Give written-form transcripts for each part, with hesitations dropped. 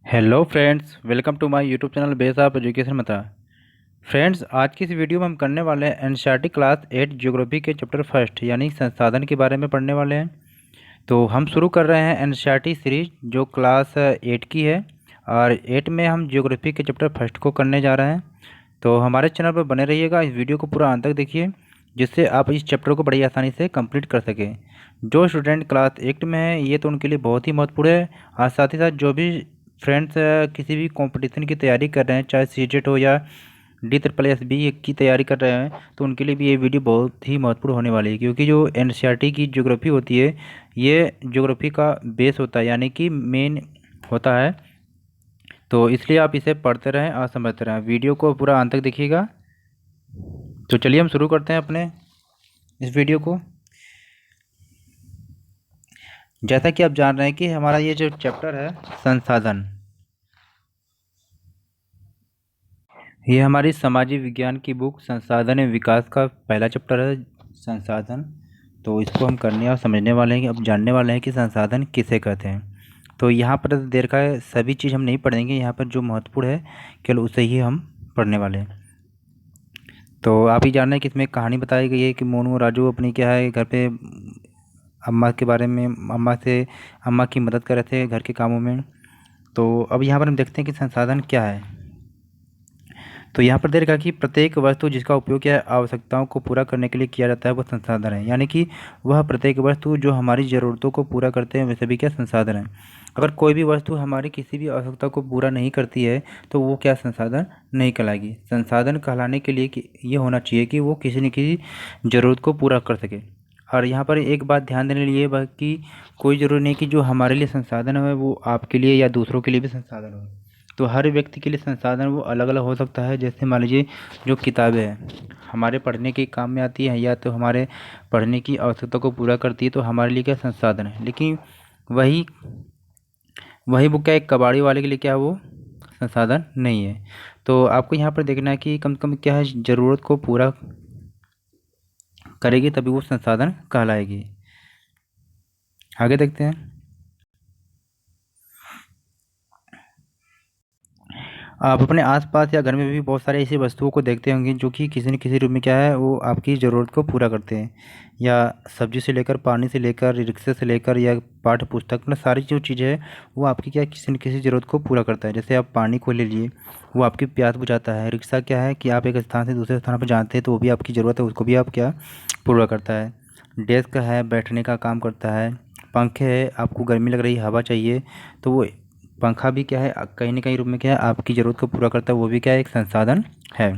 Hello friends, welcome to my YouTube channel base of education मता। Friends, आज की इस वीडियो में हम करने वाले हैं एनसीईआरटी क्लास 8 ज्योग्राफी के चैप्टर फर्स्ट यानी संसाधन के बारे में पढ़ने वाले हैं। तो हम शुरू कर रहे हैं एनसीईआरटी सीरीज जो क्लास 8 की है और 8 में हम ज्योग्राफी के चैप्टर फर्स्ट को करने जा रहे हैं। तो हमारे चैनल पर बने रहिएगा, इस वीडियो को पूरा अंत तक देखिए जिससे आप इस चैप्टर को बड़ी आसानी से कंप्लीट कर सकें। जो स्टूडेंट क्लास 8 में है ये तो उनके लिए बहुत ही महत्वपूर्ण है, और साथ ही साथ जो भी फ्रेंड्स किसी भी कंपटीशन की तैयारी कर रहे हैं, चाहे सीजेट हो या DSSB की तैयारी कर रहे हैं, तो उनके लिए भी ये वीडियो बहुत ही महत्वपूर्ण होने वाली है। क्योंकि जो एनसीईआरटी की ज्योग्राफी होती है ये ज्योग्राफी का बेस होता है यानी कि मेन होता है। तो इसलिए आप इसे पढ़ते रहें और समझते रहें, वीडियो को पूरा अंत तक देखिएगा। तो चलिए हम शुरू करते हैं अपने इस वीडियो को। जैसा कि आप जान रहे हैं कि हमारा ये जो चैप्टर है संसाधन, ये हमारी सामाजिक विज्ञान की बुक संसाधन एवं विकास का पहला चैप्टर है संसाधन। तो इसको हम करने और समझने वाले हैं कि अब जानने वाले हैं कि संसाधन किसे कहते हैं। तो यहाँ पर देर का सभी चीज़ हम नहीं पढ़ेंगे, यहाँ पर जो महत्वपूर्ण है केवल उसे ही हम पढ़ने वाले हैं। तो आप ही जान रहे हैं कि इसमें एक कहानी बताई गई है कि मोनू और राजू अपनी क्या है घर पे अम्मा के बारे में अम्मा की मदद कर रहे थे घर के कामों में। तो अब यहाँ पर हम देखते हैं कि संसाधन क्या है। तो यहाँ पर देखा कि प्रत्येक वस्तु जिसका उपयोग क्या है आवश्यकताओं को पूरा करने के लिए किया जाता है वो संसाधन है, यानी कि वह प्रत्येक वस्तु जो हमारी ज़रूरतों को पूरा करते हैं वे सभी क्या संसाधन है। अगर कोई भी वस्तु हमारी किसी भी आवश्यकता को पूरा नहीं करती है तो वो क्या संसाधन नहीं कहलाएगी। संसाधन कहलाने के लिए कि ये होना चाहिए कि वो किसी न किसी ज़रूरत को पूरा कर सके। और यहाँ पर एक बात ध्यान देने लिए कि कोई ज़रूरी नहीं कि जो हमारे लिए संसाधन है वो आपके लिए या दूसरों के लिए भी संसाधन हो। तो हर व्यक्ति के लिए संसाधन वो अलग अलग हो सकता है। जैसे मान लीजिए जो किताबें हैं हमारे पढ़ने के काम में आती है या तो हमारे पढ़ने की आवश्यकता को पूरा करती है, तो हमारे लिए क्या संसाधन है। लेकिन वही वही बुक क्या एक कबाड़ी वाले के लिए क्या वो संसाधन नहीं है। तो आपको यहाँ पर देखना है कि कम से कम क्या है ज़रूरत को पूरा करेगी तभी वो संसाधन कहलाएगी। आगे देखते हैं। आप अपने आसपास या घर में भी बहुत सारे ऐसी वस्तुओं को देखते होंगे जो कि किसी न किसी रूप में क्या है वो आपकी ज़रूरत को पूरा करते हैं। या सब्जी से लेकर पानी से लेकर रिक्शे से लेकर या पाठ्य पुस्तक मतलब सारी जो चीज़ें है वो आपकी क्या किसी न किसी ज़रूरत को पूरा करता है। जैसे आप पानी को ले लीजिए, वो आपकी प्यास बुझाता है। रिक्शा क्या है कि आप एक स्थान से दूसरे स्थान पर जाते हैं तो वो भी आपकी ज़रूरत है, उसको भी आप क्या पूरा करता है। डेस्क है बैठने का काम करता है। पंखे है, आपको गर्मी लग रही हवा चाहिए तो वो पंखा भी क्या है कहीं ना कहीं रूप में क्या है आपकी ज़रूरत को पूरा करता है, वो भी क्या है एक संसाधन है।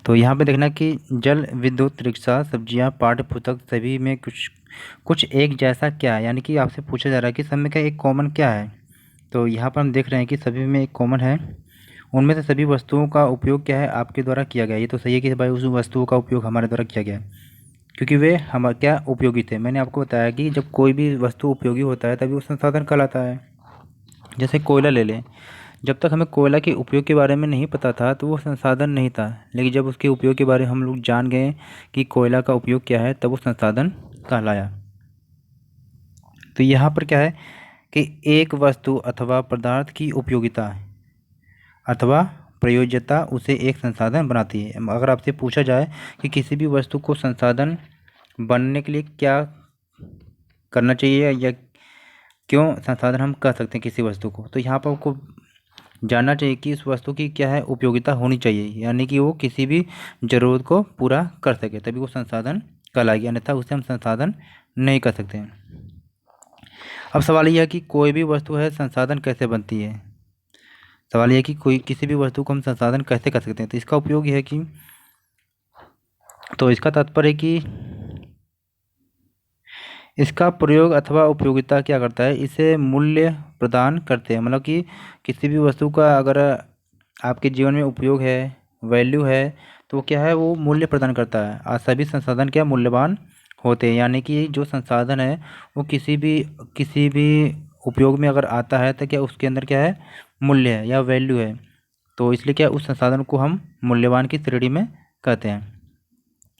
तो यहाँ पे देखना कि जल विद्युत रिक्शा सब्जियाँ पाठ्य पुस्तक सभी में कुछ कुछ एक जैसा क्या है, यानी कि आपसे पूछा जा रहा है कि सब में क्या एक कॉमन क्या है। तो यहाँ पर हम देख रहे हैं कि सभी में एक कॉमन है। उनमें से सभी वस्तुओं का उपयोग क्या है आपके द्वारा किया गया। ये तो सही है कि भाई उस वस्तुओं का उपयोग हमारे द्वारा किया गया है क्योंकि वे हम क्या उपयोगी थे। मैंने आपको बताया कि जब कोई भी वस्तु उपयोगी होता है तभी वो संसाधन कहलाता है। जैसे कोयला ले लें, जब तक हमें कोयला के उपयोग के बारे में नहीं पता था तो वो संसाधन नहीं था, लेकिन जब उसके उपयोग के बारे में हम लोग जान गए कि कोयला का उपयोग क्या है तब वो संसाधन कहलाया। तो यहाँ पर क्या है कि एक वस्तु अथवा पदार्थ की उपयोगिता अथवा प्रयोज्यता उसे एक संसाधन बनाती है। अगर आपसे पूछा जाए कि किसी भी वस्तु को संसाधन बनने के लिए क्या करना चाहिए या क्यों संसाधन हम कह सकते हैं किसी वस्तु को, तो यहाँ पर आपको जानना चाहिए कि इस वस्तु की क्या है उपयोगिता होनी चाहिए, यानी कि वो किसी भी ज़रूरत को पूरा कर सके तभी वो संसाधन कहलाएगी, अन्यथा उसे हम संसाधन नहीं कर सकते हैं। अब सवाल यह है कि कोई भी वस्तु है संसाधन कैसे बनती है। सवाल यह है कि कोई किसी भी वस्तु को हम संसाधन कैसे कर सकते हैं। तो इसका उपयोग यह है कि तो इसका तात्पर्य है कि इसका प्रयोग अथवा उपयोगिता क्या करता है, इसे मूल्य प्रदान करते हैं। मतलब कि किसी भी वस्तु का अगर आपके जीवन में उपयोग है वैल्यू है तो क्या है वो मूल्य प्रदान करता है। और सभी संसाधन क्या मूल्यवान होते हैं, यानी कि जो संसाधन है वो किसी भी उपयोग में अगर आता है तो क्या उसके अंदर क्या है मूल्य है या वैल्यू है। तो इसलिए क्या उस संसाधन को हम मूल्यवान की श्रेणी में कहते हैं।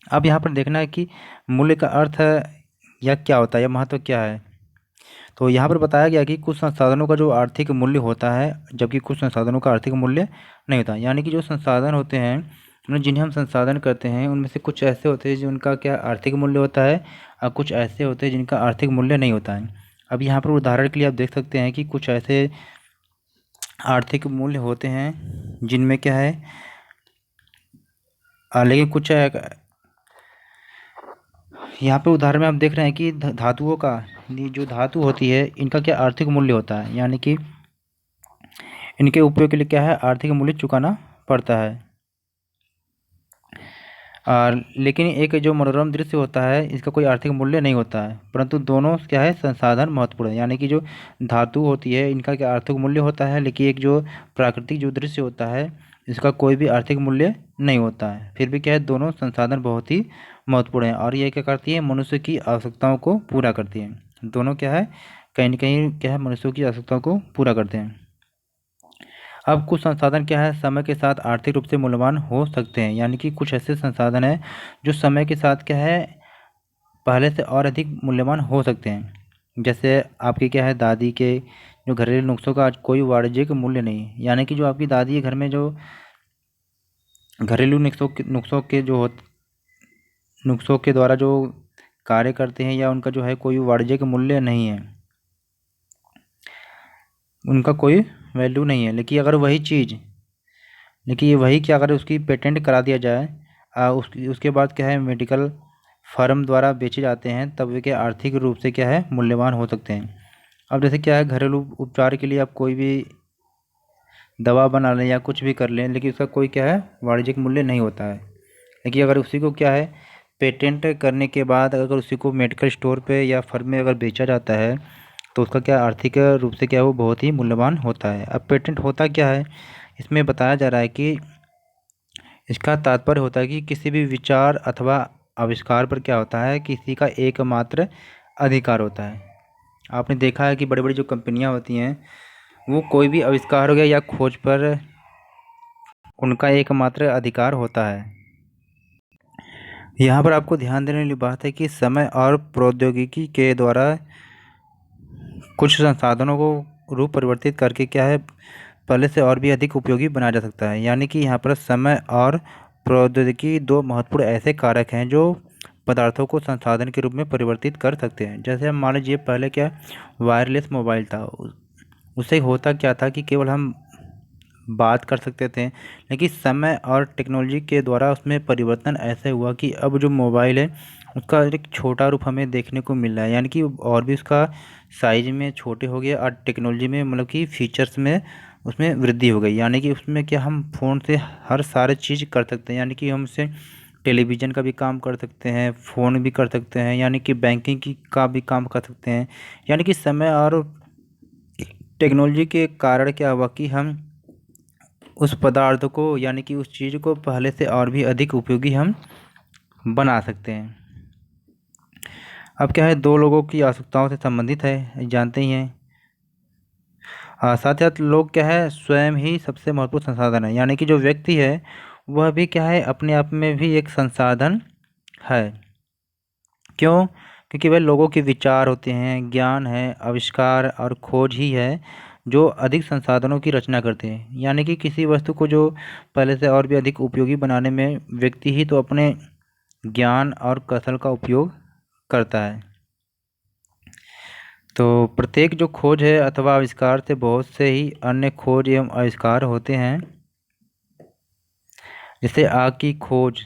अब यहाँ पर देखना है कि मूल्य का अर्थ या क्या होता है या महत्व क्या है। तो यहाँ पर बताया गया कि कुछ संसाधनों का जो आर्थिक मूल्य होता है, जबकि कुछ संसाधनों का आर्थिक मूल्य नहीं होता। यानी कि जो संसाधन होते हैं, मतलब जिन्हें हम संसाधन करते हैं, उनमें से कुछ ऐसे होते हैं जिनका क्या आर्थिक मूल्य होता है, और कुछ ऐसे होते हैं जिनका आर्थिक मूल्य नहीं होता है। अब यहाँ पर उदाहरण के लिए आप देख सकते हैं कि कुछ ऐसे आर्थिक मूल्य होते हैं जिनमें क्या है, लेकिन कुछ यहाँ पे उदाहरण में आप देख रहे हैं कि धातुओं का, ये जो धातु होती है इनका क्या आर्थिक मूल्य होता है, यानी कि इनके उपयोग के लिए क्या है, आर्थिक मूल्य चुकाना पड़ता है। और लेकिन एक जो मनोरम दृश्य होता है इसका कोई आर्थिक मूल्य नहीं होता है, परंतु दोनों क्या है, संसाधन महत्वपूर्ण है। यानी कि जो धातु होती है इनका क्या आर्थिक मूल्य होता है, लेकिन एक जो प्राकृतिक जो दृश्य होता है इसका कोई भी आर्थिक मूल्य नहीं होता है। फिर भी क्या है, दोनों संसाधन बहुत ही महत्वपूर्ण है, और ये क्या करती है, मनुष्य की आवश्यकताओं को पूरा करती है। दोनों क्या है, कहीं ना कहीं क्या है, मनुष्यों की आवश्यकताओं को पूरा करते हैं। अब कुछ संसाधन क्या है, समय के साथ आर्थिक रूप से मूल्यवान हो सकते हैं। यानी कि कुछ ऐसे संसाधन हैं जो समय के साथ क्या है, पहले से और अधिक मूल्यवान हो सकते हैं। जैसे आपकी क्या है, दादी के जो घरेलू नुस्खों का आज कोई वाणिज्यिक मूल्य नहीं है। यानी कि जो आपकी दादी है घर में जो घरेलू नुस्खों के जो नुस्खों के द्वारा जो कार्य करते हैं, या उनका जो है कोई वाणिज्यिक मूल्य नहीं है, उनका कोई वैल्यू नहीं है। लेकिन अगर वही चीज़, लेकिन ये वही क्या, अगर उसकी पेटेंट करा दिया जाए, उसके बाद क्या है, मेडिकल फर्म द्वारा बेचे जाते हैं, तब वे क्या आर्थिक रूप से क्या है, मूल्यवान हो सकते हैं। अब जैसे क्या है, घरेलू उपचार के लिए आप कोई भी दवा बना लें या कुछ भी कर लें, लेकिन उसका कोई क्या है, वाणिज्यिक मूल्य नहीं होता है। लेकिन अगर उसी को क्या है, पेटेंट करने के बाद अगर उसी को मेडिकल स्टोर पे या फर्म में अगर बेचा जाता है, तो उसका क्या आर्थिक रूप से क्या है, वो बहुत ही मूल्यवान होता है। अब पेटेंट होता क्या है, इसमें बताया जा रहा है कि इसका तात्पर्य होता है कि किसी भी विचार अथवा आविष्कार पर क्या होता है, किसी का एकमात्र अधिकार होता है। आपने देखा है कि बड़ी बड़ी जो कंपनियां होती हैं, वो कोई भी आविष्कार हो गया या खोज पर उनका एकमात्र अधिकार होता है। यहाँ पर आपको ध्यान देने वाली बात है कि समय और प्रौद्योगिकी के द्वारा कुछ संसाधनों को रूप परिवर्तित करके क्या है, पहले से और भी अधिक उपयोगी बनाया जा सकता है। यानी कि यहाँ पर समय और प्रौद्योगिकी दो महत्वपूर्ण ऐसे कारक हैं जो पदार्थों को संसाधन के रूप में परिवर्तित कर सकते हैं। जैसे हम मान लीजिए, पहले क्या वायरलेस मोबाइल था, उससे होता क्या था कि केवल हम बात कर सकते थे, लेकिन समय और टेक्नोलॉजी के द्वारा उसमें परिवर्तन ऐसे हुआ कि अब जो मोबाइल है उसका एक छोटा रूप हमें देखने को मिल रहा है। यानी कि और भी उसका साइज में छोटे हो गए, और टेक्नोलॉजी में मतलब कि फीचर्स में उसमें वृद्धि हो गई। यानी कि उसमें क्या, हम फ़ोन से हर सारे चीज़ कर सकते हैं। यानी कि हम उससे टेलीविज़न का भी काम कर सकते हैं, फ़ोन भी कर सकते हैं, यानी कि बैंकिंग की का भी काम कर सकते हैं। यानी कि समय और टेक्नोलॉजी के कारण क्या हुआ कि हम उस पदार्थ को, यानी कि उस चीज़ को पहले से और भी अधिक उपयोगी हम बना सकते हैं। अब क्या है, दो लोगों की आवश्यकताओं से संबंधित है, जानते ही हैं। साथ ही साथ लोग क्या है, स्वयं ही सबसे महत्वपूर्ण संसाधन है। यानी कि जो व्यक्ति है वह भी क्या है, अपने आप में भी एक संसाधन है। क्यों? क्योंकि वह लोगों के विचार होते हैं, ज्ञान है, आविष्कार और खोज ही है जो अधिक संसाधनों की रचना करते हैं। यानी कि किसी वस्तु को जो पहले से और भी अधिक उपयोगी बनाने में व्यक्ति ही तो अपने ज्ञान और कौशल का उपयोग करता है। तो प्रत्येक जो खोज है अथवा आविष्कार से बहुत से ही अन्य खोज एवं आविष्कार होते हैं। जैसे आग की खोज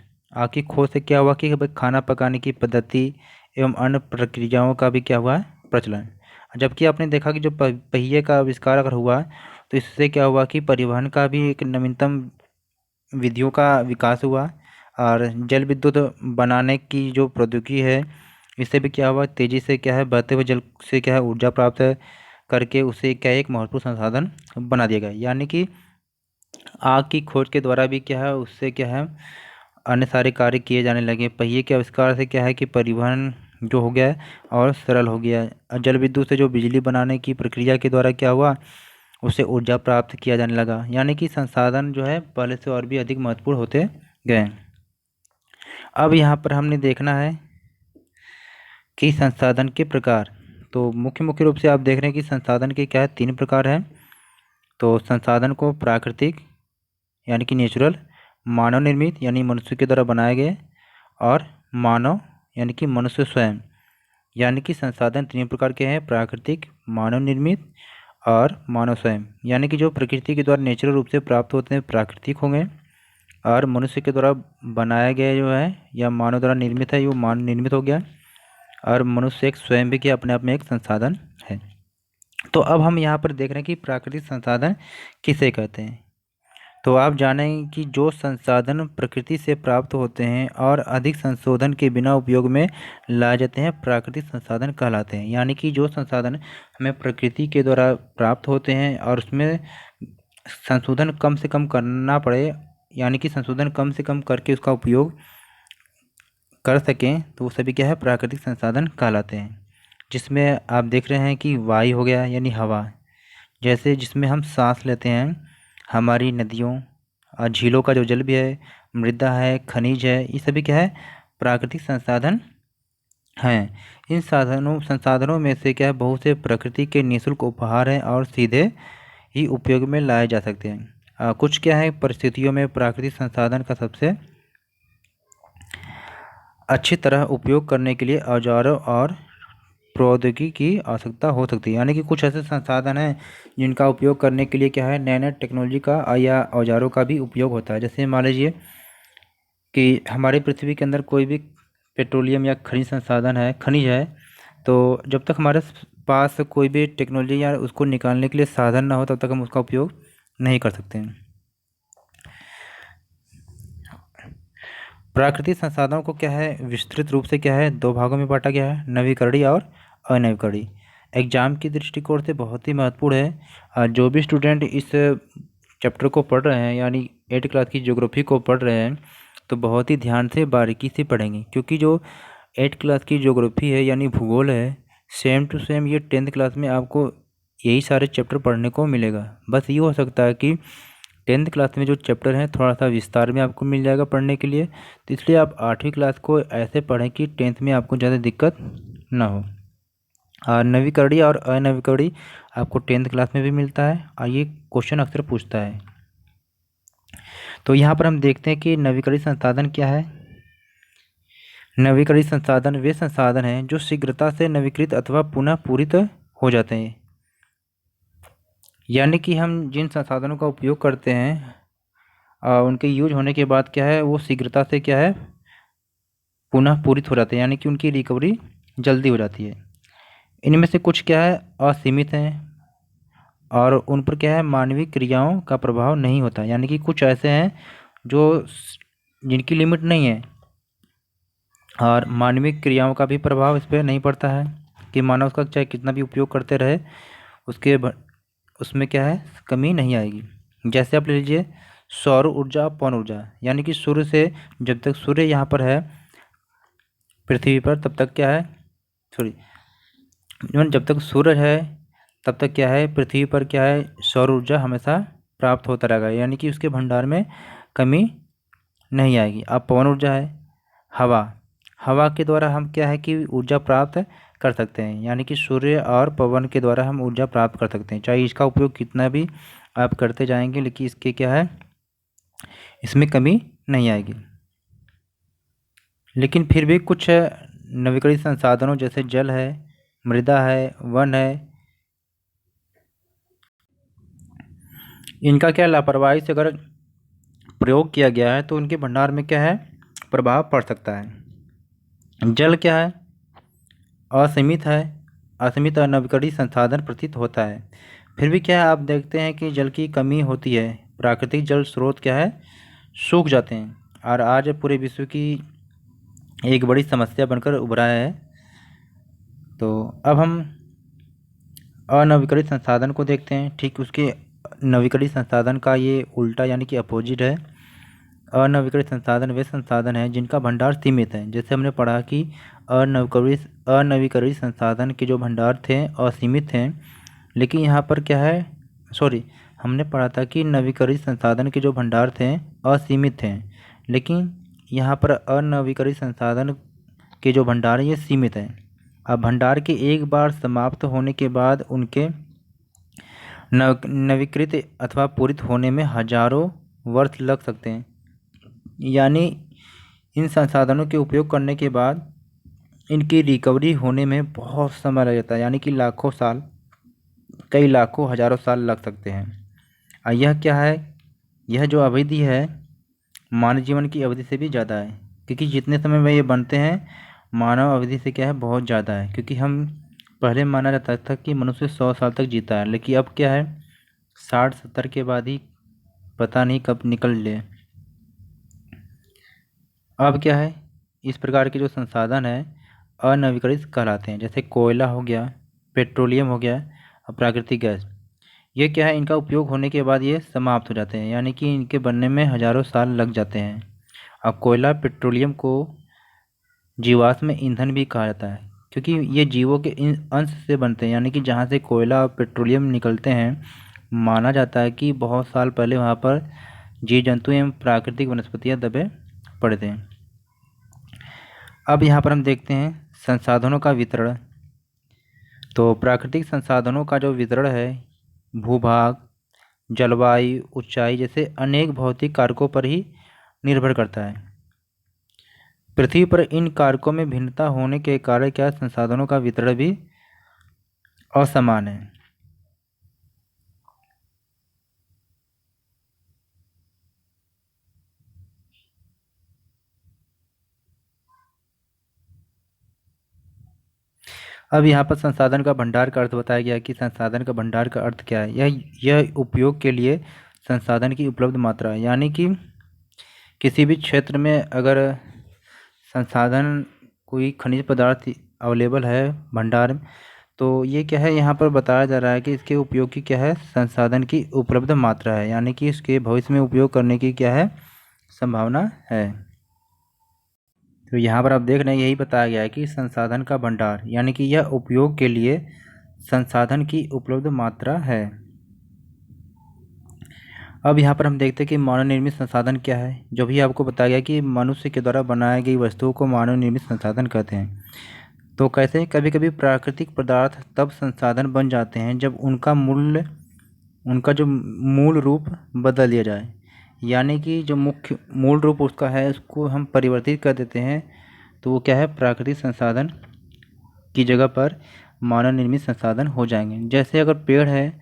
से क्या हुआ कि भाई खाना पकाने की पद्धति एवं अन्य प्रक्रियाओं का भी क्या हुआ है, प्रचलन। जबकि आपने देखा कि जो पहिए का आविष्कार अगर हुआ, तो इससे क्या हुआ कि परिवहन का भी एक नवीनतम विधियों का विकास हुआ। और जल विद्युत बनाने की जो प्रौद्योगिकी है, इससे भी क्या हुआ, तेज़ी से क्या है, बहते हुए जल से क्या है ऊर्जा प्राप्त करके उसे क्या है, एक महत्वपूर्ण संसाधन बना दिया गया। यानी कि आग की खोज के द्वारा भी क्या है, उससे क्या है, अन्य सारे कार्य किए जाने लगे। पहिए के आविष्कार से क्या है कि परिवहन जो हो गया है और सरल हो गया है। और जल विद्युत से जो बिजली बनाने की प्रक्रिया के द्वारा क्या हुआ, उससे ऊर्जा प्राप्त किया जाने लगा। यानी कि संसाधन जो है पहले से और भी अधिक महत्वपूर्ण होते गए। अब यहाँ पर हमने देखना है कि संसाधन के प्रकार। तो मुख्य मुख्य रूप से आप देख रहे हैं कि संसाधन के क्या है, 3 प्रकार हैं। तो संसाधन को प्राकृतिक यानी कि नेचुरल, मानव निर्मित यानी मनुष्य के द्वारा बनाए गए, और मानव यानी कि मनुष्य स्वयं। यानी कि संसाधन 3 प्रकार के हैं, प्राकृतिक, मानव निर्मित और मानव स्वयं। यानी कि जो प्रकृति के द्वारा नेचुरल रूप से प्राप्त होते हैं प्राकृतिक होंगे, और मनुष्य के द्वारा बनाया गया जो है या मानव द्वारा निर्मित है वो मानव निर्मित हो गया, और मनुष्य एक स्वयं भी क्या अपने आप में एक संसाधन है। तो अब हम यहाँ पर देख रहे हैं कि प्राकृतिक संसाधन किसे कहते हैं। तो आप जानेंगे कि जो संसाधन प्रकृति से प्राप्त होते हैं और अधिक संशोधन के बिना उपयोग में लाए जाते हैं प्राकृतिक संसाधन कहलाते हैं। यानी कि जो संसाधन हमें प्रकृति के द्वारा प्राप्त होते हैं और उसमें संशोधन कम से कम करना पड़े, यानी कि संशोधन कम से कम करके उसका उपयोग कर सकें, तो वो सभी क्या है, प्राकृतिक संसाधन कहलाते हैं। जिसमें आप देख रहे हैं कि वायु हो गया यानी हवा, जैसे जिसमें हम सांस लेते हैं, हमारी नदियों और झीलों का जो जल भी है, मृदा है, खनिज है, ये सभी क्या है, प्राकृतिक संसाधन हैं। इन संसाधनों में से क्या है, बहुत से प्रकृति के निःशुल्क उपहार हैं और सीधे ही उपयोग में लाए जा सकते हैं। कुछ क्या है, परिस्थितियों में प्राकृतिक संसाधन का सबसे अच्छी तरह उपयोग करने के लिए औजारों और प्रौद्योगिकी की आवश्यकता हो सकती है। यानी कि कुछ ऐसे संसाधन हैं जिनका उपयोग करने के लिए क्या है, नए नए टेक्नोलॉजी का या औजारों का भी उपयोग होता है। जैसे मान लीजिए कि हमारे पृथ्वी के अंदर कोई भी पेट्रोलियम या खनिज संसाधन है, खनिज है, तो जब तक हमारे पास कोई भी टेक्नोलॉजी या उसको निकालने के लिए साधन ना हो तब तक हम उसका उपयोग नहीं कर सकते हैं। प्राकृतिक संसाधनों को क्या है, विस्तृत रूप से क्या है, 2 भागों में बांटा गया है, नवीकरणीय और अनवीकरणीय। एग्जाम की दृष्टिकोण से बहुत ही महत्वपूर्ण है। जो भी स्टूडेंट इस चैप्टर को पढ़ रहे हैं यानी 8 क्लास की ज्योग्राफी को पढ़ रहे हैं, तो बहुत ही ध्यान से बारीकी से पढ़ेंगे, क्योंकि जो 8 क्लास की ज्योग्राफी है यानी भूगोल है, सेम टू सेम ये 10th क्लास में आपको यही सारे चैप्टर पढ़ने को मिलेगा। बस ये हो सकता है कि 10th क्लास में जो चैप्टर हैं थोड़ा सा विस्तार में आपको मिल जाएगा पढ़ने के लिए, तो इसलिए आप 8वीं क्लास को ऐसे पढ़ें कि 10th में आपको ज़्यादा दिक्कत ना हो। नवीकरणीय और अनवीकरणीय आपको 10th क्लास में भी मिलता है और ये क्वेश्चन अक्सर पूछता है। तो यहाँ पर हम देखते हैं कि नवीकरणीय संसाधन क्या है। नवीकरणीय संसाधन वे संसाधन हैं जो शीघ्रता से नवीकृत अथवा पुनः पूरित हो जाते हैं। यानी कि हम जिन संसाधनों का उपयोग करते हैं उनके यूज होने के बाद क्या है, वो शीघ्रता से क्या है, पुनः पूरित हो जाते हैं, यानी कि उनकी रिकवरी जल्दी हो जाती है। इनमें से कुछ क्या है, असीमित हैं और उन पर क्या है, मानवीय क्रियाओं का प्रभाव नहीं होता। यानी कि कुछ ऐसे हैं जो जिनकी लिमिट नहीं है और मानवीय क्रियाओं का भी प्रभाव इस पर नहीं पड़ता है, कि मानव उसका चाहे कितना भी उपयोग करते रहे उसमें क्या है, कमी नहीं आएगी। जैसे आप ले लीजिए सौर ऊर्जा, पवन ऊर्जा, यानी कि सूर्य से जब तक सूर्य यहाँ पर है पृथ्वी पर तब तक क्या है, सॉरी, जब तक सूरज है तब तक क्या है, पृथ्वी पर क्या है, सौर ऊर्जा हमेशा प्राप्त होता रहेगा, यानी कि उसके भंडार में कमी नहीं आएगी। अब पवन ऊर्जा है, हवा के द्वारा हम क्या है कि ऊर्जा प्राप्त कर सकते हैं, यानी कि सूर्य और पवन के द्वारा हम ऊर्जा प्राप्त कर सकते हैं। चाहे इसका उपयोग कितना भी आप करते जाएंगे, लेकिन इसके क्या है, इसमें कमी नहीं आएगी। लेकिन फिर भी कुछ नवीकरणीय संसाधनों जैसे जल है, मृदा है, वन है, इनका क्या लापरवाही से अगर प्रयोग किया गया है तो उनके भंडार में क्या है, प्रभाव पड़ सकता है। जल क्या है, असीमित है, असीमित और नवीकरणीय संसाधन प्रतीत होता है। फिर भी क्या है, आप देखते हैं कि जल की कमी होती है, प्राकृतिक जल स्रोत क्या है, सूख जाते हैं और आज पूरे विश्व की एक बड़ी समस्या बनकर उभरा है। तो अब हम अनवीकरणित संसाधन को देखते हैं। ठीक उसके नवीकरणित संसाधन का ये उल्टा यानी कि अपोजिट है। अनवीकरणित संसाधन वे संसाधन हैं जिनका भंडार सीमित है। जैसे हमने पढ़ा कि अनवीकरणित संसाधन के जो भंडार थे असीमित हैं, लेकिन यहाँ पर क्या है, सॉरी, हमने पढ़ा था कि नवीकरणित संसाधन के जो भंडार थे असीमित हैं, लेकिन यहाँ पर अनवीकरणित संसाधन के जो भंडार हैं ये सीमित हैं। अब भंडार के एक बार समाप्त होने के बाद उनके नवीकृत अथवा पूरित होने में हजारों वर्ष लग सकते हैं। यानी इन संसाधनों के उपयोग करने के बाद इनकी रिकवरी होने में बहुत समय लग जाता है, यानी कि लाखों साल, कई लाखों हजारों साल लग सकते हैं। और यह क्या है, यह जो अवधि है मानव जीवन की अवधि से भी ज़्यादा है, क्योंकि जितने समय में ये बनते हैं मानव अवधि से क्या है बहुत ज़्यादा है। क्योंकि हम पहले माना जाता था कि मनुष्य 100 साल तक जीता है, लेकिन अब क्या है 60-70 के बाद ही पता नहीं कब निकल ले। अब क्या है, इस प्रकार के जो संसाधन है अनवीकरणित कहलाते हैं, जैसे कोयला हो गया, पेट्रोलियम हो गया और प्राकृतिक गैस। ये क्या है, इनका उपयोग होने के बाद ये समाप्त हो जाते हैं, यानी कि इनके बनने में हजारों साल लग जाते हैं। अब कोयला पेट्रोलियम को जीवाश्म ईंधन भी कहा जाता है, क्योंकि ये जीवों के इन अंश से बनते हैं, यानी कि जहाँ से कोयला और पेट्रोलियम निकलते हैं माना जाता है कि बहुत साल पहले वहाँ पर जीव जंतु एवं प्राकृतिक वनस्पतियाँ दबे पड़े थे। अब यहाँ पर हम देखते हैं संसाधनों का वितरण। तो प्राकृतिक संसाधनों का जो वितरण है भूभाग, जलवायु, ऊंचाई जैसे अनेक भौतिक कारकों पर ही निर्भर करता है। पृथ्वी पर इन कारकों में भिन्नता होने के कारण क्या संसाधनों का वितरण भी असमान है। अब यहाँ पर संसाधन का भंडार का अर्थ बताया गया कि संसाधन का भंडार का अर्थ क्या है, यह उपयोग के लिए संसाधन की उपलब्ध मात्रा है। यानी कि किसी भी क्षेत्र में अगर संसाधन कोई खनिज पदार्थ अवेलेबल है भंडार में, तो ये क्या है यहाँ पर बताया जा रहा है कि इसके उपयोग की क्या है संसाधन की उपलब्ध मात्रा है, यानी कि इसके भविष्य में उपयोग करने की क्या है संभावना है। तो यहाँ पर आप देख रहे हैं यही बताया गया है कि संसाधन का भंडार यानी कि यह उपयोग के लिए संसाधन की उपलब्ध मात्रा है। अब यहाँ पर हम देखते हैं कि मानव निर्मित संसाधन क्या है। जो भी आपको बताया गया कि मनुष्य के द्वारा बनाई गई वस्तुओं को मानव निर्मित संसाधन कहते हैं। तो कैसे, कभी कभी प्राकृतिक पदार्थ तब संसाधन बन जाते हैं जब उनका जो मूल रूप बदल दिया जाए, यानी कि जो मुख्य मूल रूप उसका है उसको हम परिवर्तित कर देते हैं, तो वो क्या है प्राकृतिक संसाधन की जगह पर मानव निर्मित संसाधन हो जाएंगे। जैसे अगर पेड़ है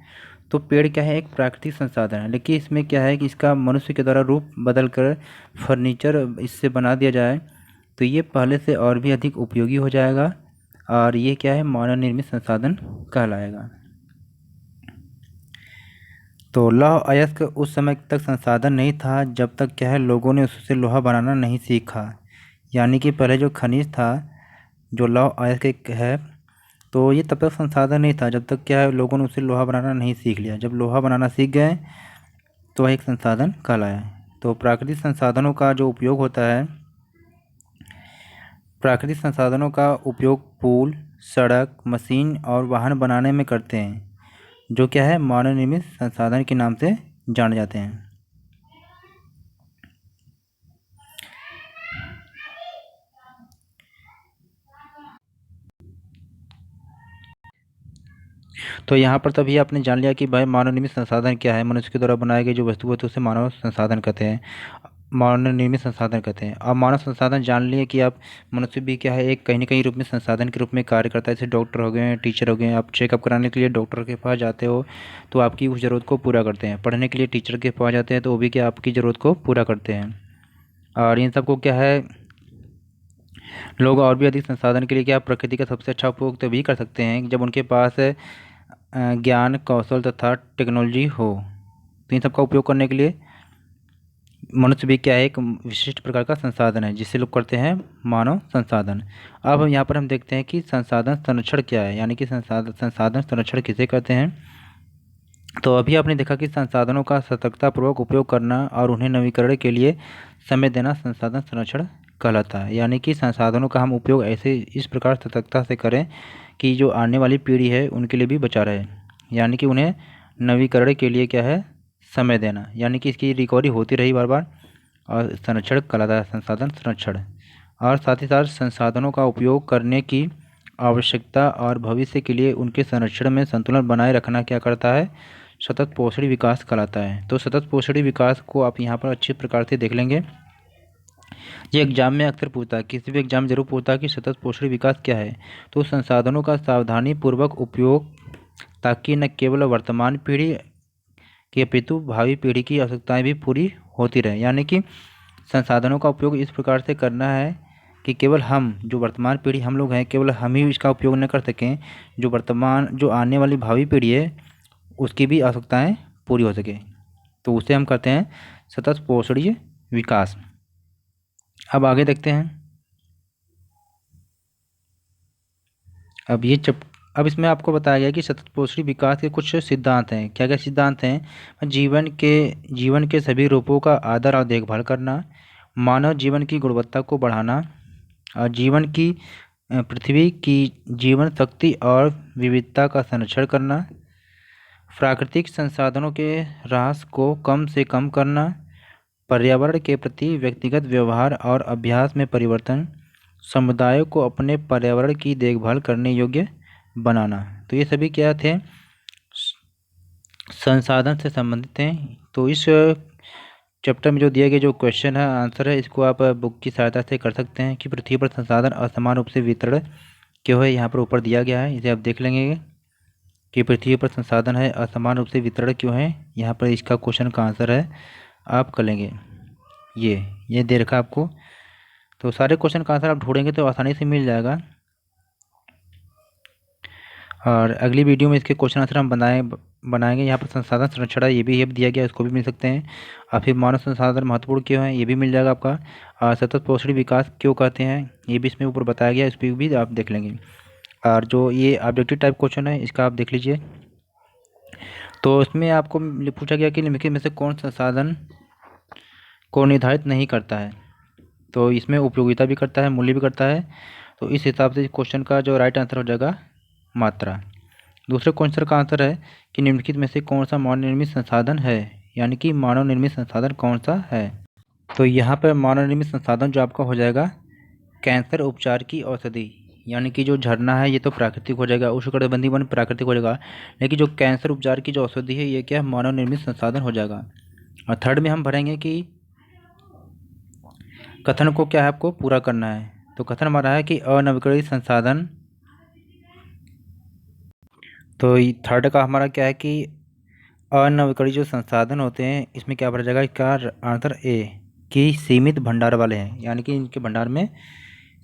तो पेड़ क्या है एक प्राकृतिक संसाधन है, लेकिन इसमें क्या है कि इसका मनुष्य के द्वारा रूप बदल कर फर्नीचर इससे बना दिया जाए तो ये पहले से और भी अधिक उपयोगी हो जाएगा और ये क्या है मानव निर्मित संसाधन कहलाएगा। तो लौह अयस्क उस समय तक संसाधन नहीं था जब तक क्या है लोगों ने उससे लोहा बनाना नहीं सीखा। यानी कि पहले जो खनिज था जो लौह अयस्क है तो ये तब तक संसाधन नहीं था जब तक क्या है लोगों ने उससे लोहा बनाना नहीं सीख लिया। जब लोहा बनाना सीख गए तो वह एक संसाधन कहलाया। तो प्राकृतिक संसाधनों का जो उपयोग होता है, प्राकृतिक संसाधनों का उपयोग पुल, सड़क, मशीन और वाहन बनाने में करते हैं, जो क्या है मानव निर्मित संसाधन के नाम से जाने जाते हैं। तो यहाँ पर तभी आपने जान लिया कि भाई मानव निर्मित संसाधन क्या है। मनुष्य के द्वारा बनाए गए जो वस्तु होते हैं उसे मानव संसाधन कहते हैं, मानव निर्मित संसाधन कहते हैं। अब मानव संसाधन जान लिए कि आप मनुष्य भी क्या है एक कहीं न कहीं रूप में संसाधन के रूप में कार्य करता है। जैसे डॉक्टर हो गए, टीचर हो गए, आप चेकअप कराने के लिए डॉक्टर के पास जाते हो तो आपकी उस ज़रूरत को पूरा करते हैं। पढ़ने के लिए टीचर के पास जाते हैं तो वो भी क्या आपकी ज़रूरत को पूरा करते हैं। और इन सबको क्या है लोग और भी अधिक संसाधन के लिए क्या प्रकृति का सबसे अच्छा उपयोग तभी कर सकते हैं जब उनके पास ज्ञान, कौशल तथा टेक्नोलॉजी हो। तो इन सबका उपयोग करने के लिए मनुष्य भी क्या है एक विशिष्ट प्रकार का संसाधन है जिसे लोग करते हैं मानव संसाधन। अब यहाँ पर हम देखते हैं कि संसाधन संरक्षण क्या है, यानी कि संसाधन संरक्षण किसे कहते हैं। तो अभी आपने देखा कि संसाधनों का सतर्कतापूर्वक उपयोग करना और उन्हें नवीकरण के लिए समय देना संसाधन संरक्षण कहलाता है। यानी कि संसाधनों का हम उपयोग ऐसे इस प्रकार सतर्कता से करें कि जो आने वाली पीढ़ी है उनके लिए भी बचा रहे, यानी कि उन्हें नवीकरण के लिए क्या है समय देना, यानी कि इसकी रिकवरी होती रही बार बार और संरक्षण कहलाता है संसाधन संरक्षण। और साथ ही साथ संसाधनों का उपयोग करने की आवश्यकता और भविष्य के लिए उनके संरक्षण में संतुलन बनाए रखना क्या करता है, सतत पोषणी विकास कहलाता है। तो सतत पोषणी विकास को आप यहाँ पर अच्छे प्रकार से देख लेंगे। ये एग्जाम में अक्सर पूछता है, किसी भी एग्जाम में जरूर पूछता है कि सतत पोषणी विकास क्या है। तो संसाधनों का सावधानी पूर्वक उपयोग, ताकि न केवल वर्तमान पीढ़ी के अपितु भावी पीढ़ी की आवश्यकताएं भी पूरी होती रहे। यानी कि संसाधनों का उपयोग इस प्रकार से करना है कि केवल हम, जो वर्तमान पीढ़ी हम लोग हैं, केवल हम ही इसका उपयोग न कर सकें, जो आने वाली भावी पीढ़ी है उसकी भी आवश्यकताएं पूरी हो सके। तो उसे हम कहते हैं सतत पोषणीय विकास। अब आगे देखते हैं। अब इसमें आपको बताया गया कि सतत पोषणी विकास के कुछ सिद्धांत हैं। क्या क्या सिद्धांत हैं? जीवन के सभी रूपों का आदर और देखभाल करना, मानव जीवन की गुणवत्ता को बढ़ाना, और पृथ्वी की जीवन शक्ति और विविधता का संरक्षण करना, प्राकृतिक संसाधनों के ह्रास को कम से कम करना, पर्यावरण के प्रति व्यक्तिगत व्यवहार और अभ्यास में परिवर्तन, समुदायों को अपने पर्यावरण की देखभाल करने योग्य बनाना। तो ये सभी क्या थे? संसाधन से संबंधित हैं। तो इस चैप्टर में जो दिए गए जो क्वेश्चन है, आंसर है, इसको आप बुक की सहायता से कर सकते हैं कि पृथ्वी पर संसाधन असमान रूप से वितरण क्यों है। यहाँ पर ऊपर दिया गया है, इसे आप देख लेंगे कि पृथ्वी पर संसाधन है असमान रूप से वितरण क्यों है। यहाँ पर इसका क्वेश्चन का आंसर है, आप कर लेंगे। ये दे रखा आपको। तो सारे क्वेश्चन का आंसर आप ढूंढेंगे तो आसानी से मिल जाएगा। और अगली वीडियो में इसके क्वेश्चन आंसर हम बनाएंगे। यहाँ पर संसाधन संरक्षण है, ये भी दिया गया, इसको भी मिल सकते हैं। और फिर मानव संसाधन महत्वपूर्ण क्यों है, ये भी मिल जाएगा आपका। और सतत पोषणी विकास क्यों कहते हैं, ये भी इसमें ऊपर बताया गया, इस पर भी आप देख लेंगे। और जो ये ऑब्जेक्टिव टाइप क्वेश्चन है, इसका आप देख लीजिए। तो इसमें आपको पूछा गया कि निम्नलिखित में से कौन संसाधन को निर्धारित नहीं करता है। तो इसमें उपयोगिता भी करता है, मूल्य भी करता है। तो इस हिसाब से क्वेश्चन का जो राइट आंसर हो जाएगा मात्रा। दूसरे क्वेश्चन का आंसर है कि निम्नलिखित में से कौन सा मानव निर्मित संसाधन है, यानी कि मानव निर्मित संसाधन कौन सा है। तो यहाँ पर मानव निर्मित संसाधन जो आपका हो जाएगा कैंसर उपचार की औषधि, यानी कि जो झरना है ये तो प्राकृतिक हो जाएगा, उष्णकटिबंधीय वन प्राकृतिक हो जाएगा, लेकिन जो कैंसर उपचार की जो औषधि है ये क्या मानव निर्मित संसाधन हो जाएगा। और थर्ड में हम भरेंगे कि कथन को क्या है आपको पूरा करना है। तो कथन हमारा है कि अनवीकरणीय संसाधन। तो थर्ड का हमारा क्या है कि अनवीकरणीय जो संसाधन होते हैं इसमें क्या भरा जाएगा, इसका आंसर ए कि सीमित भंडार वाले हैं, यानी कि इनके भंडार में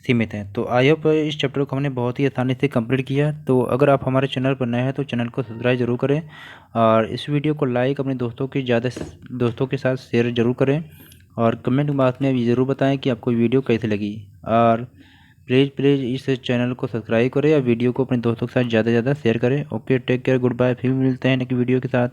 सीमित हैं। तो आई होप इस चैप्टर को हमने बहुत ही आसानी से कंप्लीट किया। तो अगर आप हमारे चैनल पर नए हैं तो चैनल को सब्सक्राइब जरूर करें, और इस वीडियो को लाइक अपने दोस्तों के साथ शेयर जरूर करें, और कमेंट बॉक्स में ज़रूर बताएं कि आपको वीडियो कैसी लगी। और प्लीज़ इस चैनल को सब्सक्राइब करें और वीडियो को अपने दोस्तों के साथ ज़्यादा से ज़्यादा शेयर करें। Okay, take care, good bye. फिर मिलते हैं नेक्स्ट वीडियो के साथ।